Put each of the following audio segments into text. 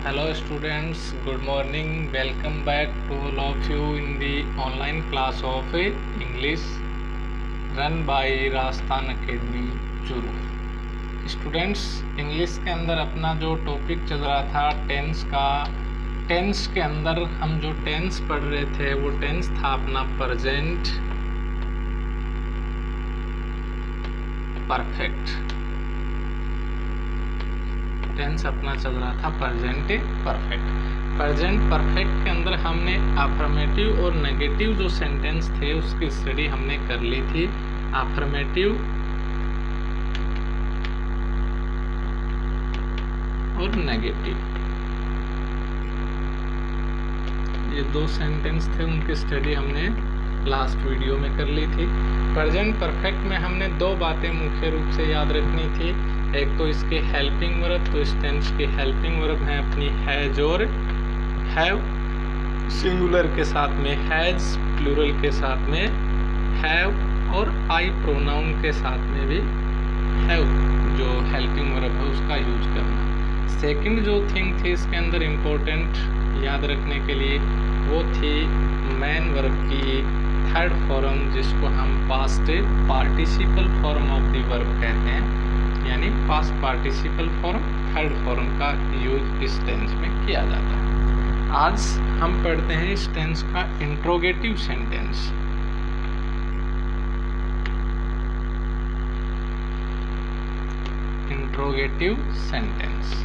Hello students, good morning. Welcome back to all of you in the online class of English run by Rajasthan academy Churu. Students, English के अंदर अपना जो topic चल रहा था tense का, टेंस के अंदर हम जो टेंस पढ़ रहे थे वो टेंस था अपना प्रेजेंट परफेक्ट। टेंस अपना चल रहा था प्रेजेंट परफेक्ट। प्रेजेंट परफेक्ट के अंदर हमने अफर्मेटिव और नेगेटिव जो सेंटेंस थे उसकी स्टडी हमने कर ली थी। अफर्मेटिव और नेगेटिव, ये दो सेंटेंस थे, उनकी स्टडी हमने लास्ट वीडियो में कर ली थी। प्रेजेंट परफेक्ट में हमने दो बातें मुख्य रूप से याद रखनी थी। एक तो इसके हेल्पिंग वर्ब, तो इस टेंस की हेल्पिंग वर्ब है अपनी हैज और हैव, सिंगुलर के साथ में हैज, प्लूरल के साथ में हैव और आई प्रोनाउन के साथ में भी हैव जो हेल्पिंग वर्ब है उसका यूज करना। सेकंड जो थिंग थी इसके अंदर इम्पोर्टेंट याद रखने के लिए वो थी मेन वर्ब की थर्ड फॉर्म, जिसको हम past participle form of the verb कहते हैं, यानी past participle form third form का यूज इस टेंस में किया जाता है। आज हम पढ़ते हैं इस टेंस का इंट्रोगेटिव सेंटेंस। इंट्रोगेटिव सेंटेंस,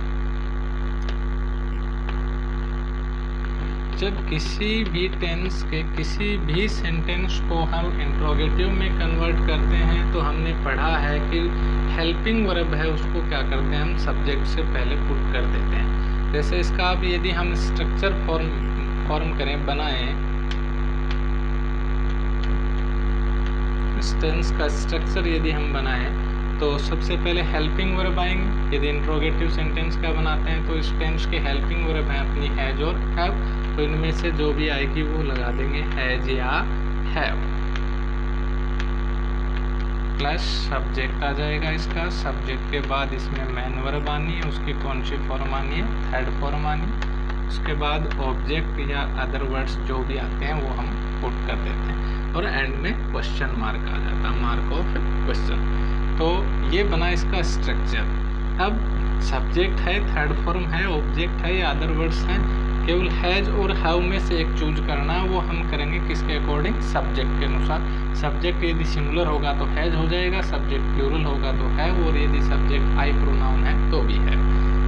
जब किसी भी टेंस के किसी भी सेंटेंस को हम इंट्रोगेटिव में कन्वर्ट करते हैं तो हमने पढ़ा है कि हेल्पिंग वर्ब है उसको क्या करते हैं हम सब्जेक्ट से पहले पुट कर देते हैं। जैसे इसका अब यदि हम स्ट्रक्चर फॉर्म करें, बनाएं, इस टेंस का स्ट्रक्चर यदि हम बनाएं तो सबसे पहले हेल्पिंग वर्ब आएंगे। यदि इंट्रोगेटिव सेंटेंस का बनाते हैं तो इस टेंस के हेल्पिंग वर्ब है अपनी हैज और हैव, तो इनमें से जो भी आएगी वो लगा देंगे हैज या हैव, प्लस सब्जेक्ट आ जाएगा इसका। सब्जेक्ट के बाद इसमें मेन वर्ब आनी है, उसकी कौन सी फॉर्म आनी है, थर्ड फॉर्म आनी है। उसके बाद ऑब्जेक्ट या अदर वर्ड्स जो भी आते हैं वो हम पुट कर देते हैं और एंड में क्वेश्चन मार्क आ जाता है, मार्क ऑफ क्वेश्चन। तो ये बना इसका स्ट्रक्चर। अब सब्जेक्ट है, थर्ड फॉर्म है, ऑब्जेक्ट है या अदर वर्ड्स हैं, केवल हैज और हैव में से एक चूज करना है। वो हम करेंगे किसके अकॉर्डिंग, सब्जेक्ट के अनुसार। सब्जेक्ट यदि सिंगुलर होगा तो हैज हो जाएगा, सब्जेक्ट प्लूरल होगा तो हैव, और यदि सब्जेक्ट आई प्रोनाउन है तो भी है।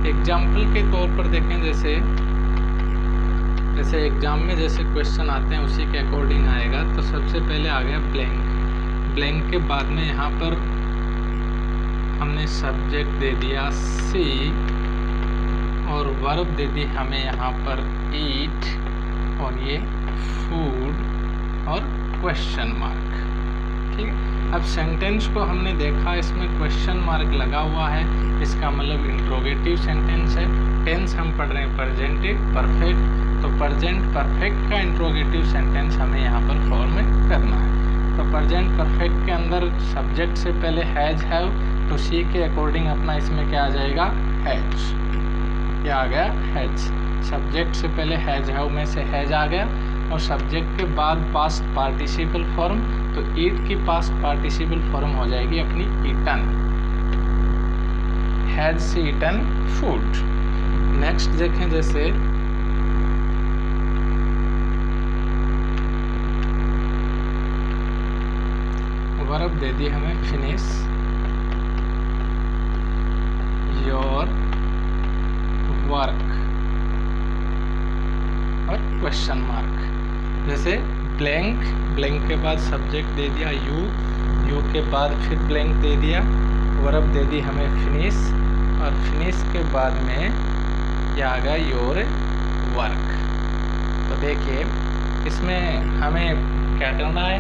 एग्जाम्पल के तौर पर देखें, जैसे एग्जाम में जैसे क्वेश्चन आते हैं उसी के अकॉर्डिंग आएगा। तो सबसे पहले आ गया ब्लैंक। ब्लैंक के बाद में यहाँ पर हमने सब्जेक्ट दे दिया सी और वर्ब दे दी हमें यहाँ पर ईट और ये फूड और क्वेश्चन मार्क। ठीक है, अब सेंटेंस को हमने देखा, इसमें क्वेश्चन मार्क लगा हुआ है, इसका मतलब इंट्रोगेटिव सेंटेंस है। टेंस हम पढ़ रहे हैं प्रेजेंट परफेक्ट, तो प्रेजेंट परफेक्ट का इंट्रोगेटिव सेंटेंस हमें यहाँ पर फॉर्म करना है। तो प्रेजेंट परफेक्ट के अंदर सब्जेक्ट से पहले हैज हैव, तो सी के अकॉर्डिंग अपना इसमें क्या आ जाएगा, हैज। क्या आ गया, हैज। सब्जेक्ट से पहले हैज हैव में से हैज आ गया और सब्जेक्ट के बाद पास्ट पार्टिसिपल फॉर्म, तो ईट की पास्ट पार्टिसिपल फॉर्म हो जाएगी अपनी eaten, has she eaten food. Next देखें, जैसे वर्ब दे दी हमें फिनिश योर वर्क और क्वेश्चन मार्क। जैसे ब्लैंक, ब्लैंक के बाद सब्जेक्ट दे दिया यू, यू के बाद फिर ब्लैंक दे दिया, वर्ब दे दी हमें फिनिश और फिनिश के बाद में क्या आ गया, योर वर्क। तो देखिए इसमें हमें क्या करना है,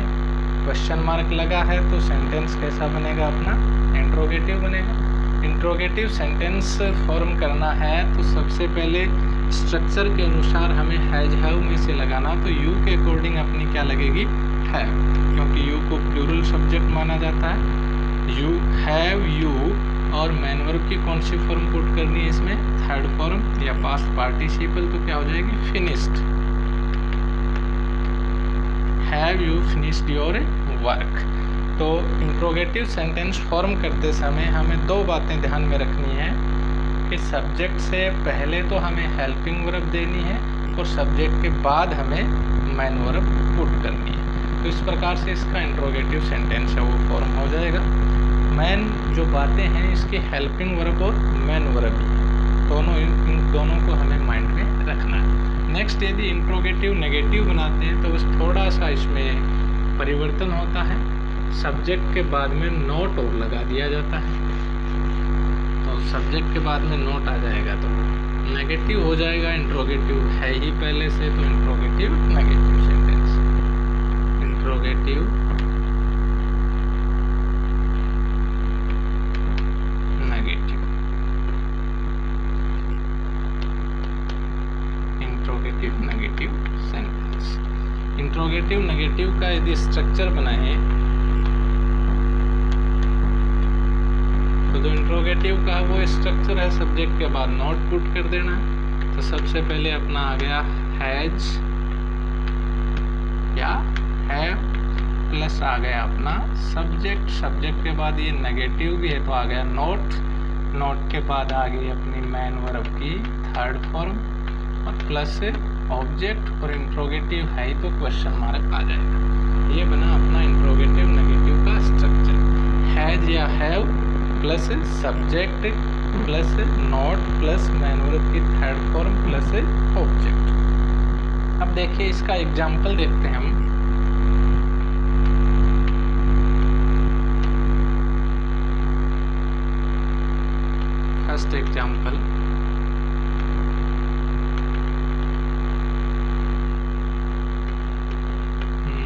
क्वेश्चन मार्क लगा है तो सेंटेंस कैसा बनेगा, अपना इंट्रोगेटिव बनेगा। इंट्रोगेटिव सेंटेंस फॉर्म करना है तो सबसे पहले स्ट्रक्चर के अनुसार हमें हैज हैव में से लगाना, तो यू के अकॉर्डिंग अपनी क्या लगेगी, हैव, क्योंकि यू को प्लूरल सब्जेक्ट माना जाता है। यू हैव, यू और मैन वर्ब की कौन सी फॉर्म पुट करनी है इसमें, थर्ड फॉर्म या पास्ट पार्टिसिपल, तो क्या हो जाएगी finished. Have you finished your work. तो इंट्रोगेटिव सेंटेंस फॉर्म करते समय हमें दो बातें ध्यान में रखनी है कि सब्जेक्ट से पहले तो हमें हेल्पिंग वर्ब देनी है और सब्जेक्ट के बाद हमें मैन वर्ब पुट करनी है। तो इस प्रकार से इसका इंट्रोगेटिव सेंटेंस है वो फॉर्म हो जाएगा। मैन जो बातें हैं इसकी हेल्पिंग वर्ब और मैन वर्ब दोनों, इन दोनों को हमें माइंड में रखना है। नेक्स्ट यदि इंट्रोगेटिव नेगेटिव बनाते हैं तो बस थोड़ा सा इसमें परिवर्तन होता है, सब्जेक्ट के बाद में नोट और लगा दिया जाता है। तो सब्जेक्ट के बाद में नोट आ जाएगा तो नेगेटिव हो जाएगा, इंट्रोगेटिव है ही पहले से, तो interrogative negative sentence. Interrogative negative, interrogative negative sentence. Interrogative negative का यदि स्ट्रक्चर बनाए तो जो इंट्रोगेटिव का वो स्ट्रक्चर है, सब्जेक्ट के बाद नोट पुट कर देना है। तो सबसे पहले अपना आ गया हैज या हैव प्लस आ गया अपना सब्जेक्ट, सब्जेक्ट के बाद ये नेगेटिव भी है तो आ गया नोट, नोट के बाद आ गई अपनी मैन वर्ब की थर्ड फॉर्म और प्लस ऑब्जेक्ट, और इंट्रोगेटिव है तो क्वेश्चन मार्क आ जाएगा। ये बना अपना इंट्रोगेटिव नेगेटिव का स्ट्रक्चर। हैज या have plus subject plus note plus man verb की थर्ड फॉर्म प्लस ऑब्जेक्ट। अब देखिए इसका एग्जाम्पल देखते हैं हम। First example,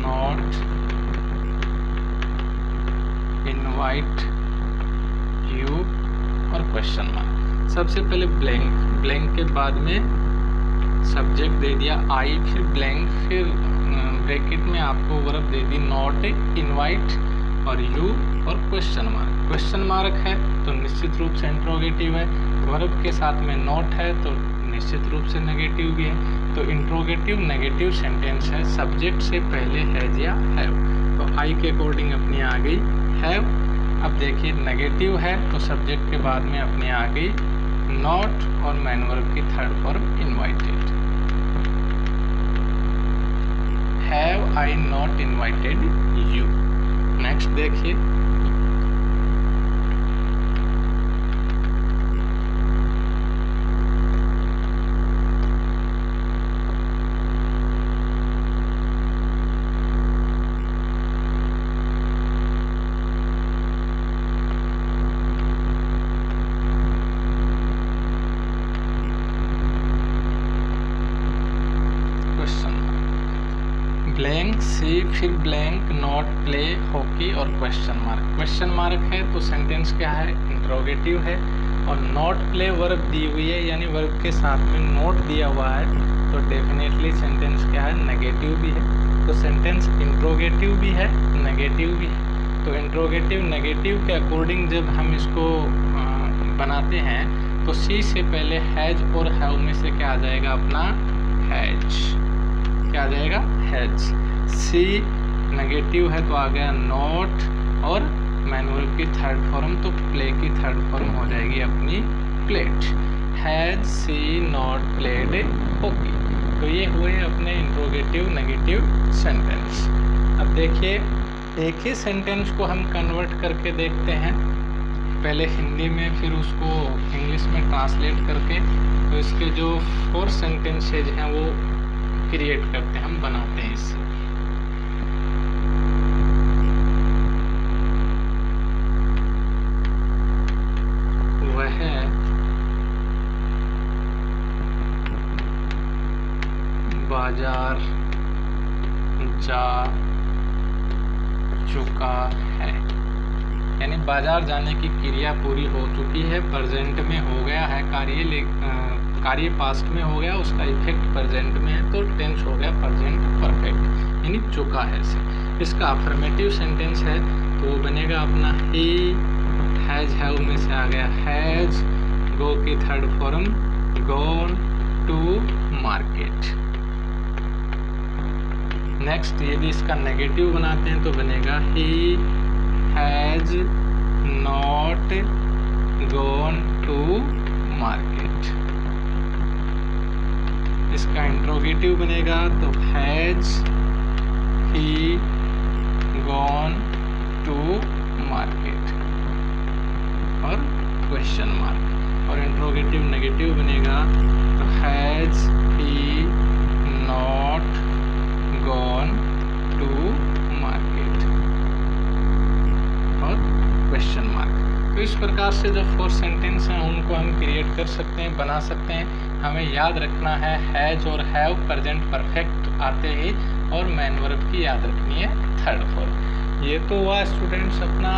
not invite you और क्वेश्चन मार्क। सबसे पहले ब्लैंक, ब्लैंक के बाद में सब्जेक्ट दे दिया आई, फिर ब्लैंक, फिर ब्रैकेट में आपको वर्ब दे दी नॉट इनवाइट और यू और क्वेश्चन मार्क। क्वेश्चन मार्क है तो निश्चित रूप से इंट्रोगेटिव है, वर्ब के साथ में नॉट है तो निश्चित रूप से नेगेटिव भी है। तो इंट्रोगेटिव नेगेटिव सेंटेंस है, सब्जेक्ट से पहले हैज या हैव। तो आई के अकॉर्डिंग अपनी आ गई हैव। अब देखिए नेगेटिव है तो सब्जेक्ट के बाद में अपनी आ गई नॉट और मैन वर्ब की third form invited. Have I not invited you. Next देखिए, ब्लैंक सी, फिर ब्लैंक नॉट प्ले हॉकी और क्वेश्चन मार्क। क्वेश्चन मार्क है तो सेंटेंस क्या है, इंट्रोगेटिव है, और नॉट प्ले वर्ब दी हुई है यानी वर्ब के साथ में नोट दिया हुआ है तो डेफिनेटली सेंटेंस क्या है, नेगेटिव भी है। तो सेंटेंस इंट्रोगेटिव भी है नेगेटिव भी है। तो इंट्रोगेटिव नेगेटिव के अकॉर्डिंग जब हम इसको बनाते हैं तो सी से पहले हैज और हैव में से क्या आ जाएगा अपना हैज, क्या आ जाएगा हैज। सी नेगेटिव है तो आ गया नॉट और मैन वर्ब की थर्ड फॉर्म तो प्ले की थर्ड फॉर्म हो जाएगी अपनी played. Has she not played hockey. तो ये हुए अपने इंट्रोगेटिव नेगेटिव सेंटेंस। अब देखिए एक ही सेंटेंस को हम कन्वर्ट करके देखते हैं, पहले हिंदी में फिर उसको इंग्लिश में ट्रांसलेट करके। तो इसके जो 4 सेंटेंसेज हैं वो क्रिएट करते हैं, हम बनाते हैं इससे। वह बाजार जा चुका है, यानी बाजार जाने की क्रिया पूरी हो चुकी है, प्रेजेंट में हो गया है कार्य पास्ट में हो गया, उसका इफेक्ट प्रेजेंट में है तो टेंस हो गया प्रेजेंट परफेक्ट यानी चुका है से। इसका अफर्मेटिव सेंटेंस है तो वो बनेगा अपना ही हैज हैव में से आ गया हैज, गो की third form gone to market. Next यदि इसका नेगेटिव बनाते हैं तो बनेगा he has not gone to market. इसका इंट्रोगेटिव बनेगा तो has he gone to market और क्वेश्चन मार्क। और इंट्रोगेटिव नेगेटिव बनेगा तो has he not gone to market और क्वेश्चन मार्क। तो इस प्रकार से जो 4 सेंटेंस हैं उनको हम क्रिएट कर सकते हैं, बना सकते हैं। हमें याद रखना है हैज और हैव प्रेजेंट परफेक्ट आते ही, और मैन वर्ब की याद रखनी है थर्ड फॉर्म। ये तो हुआ स्टूडेंट्स अपना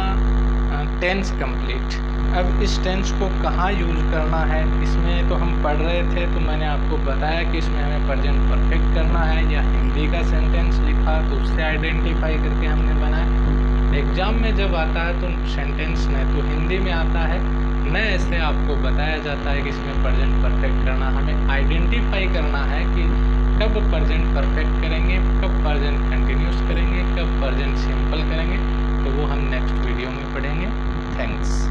टेंस कंप्लीट। अब इस टेंस को कहाँ यूज करना है, इसमें तो हम पढ़ रहे थे, तो मैंने आपको बताया कि इसमें हमें प्रेजेंट परफेक्ट करना है या हिंदी का सेंटेंस लिखा तो उससे आइडेंटिफाई करके हमने बनाया। एग्जाम में जब आता है तो सेंटेंस में तो हिंदी में आता है न, ऐसे आपको बताया जाता है कि इसमें प्रेजेंट परफेक्ट करना। हमें आइडेंटिफाई करना है कि कब प्रेजेंट परफेक्ट करेंगे, कब प्रेजेंट कंटिन्यूस करेंगे, कब प्रेजेंट सिंपल करेंगे, तो वो हम नेक्स्ट वीडियो में पढ़ेंगे। थैंक्स।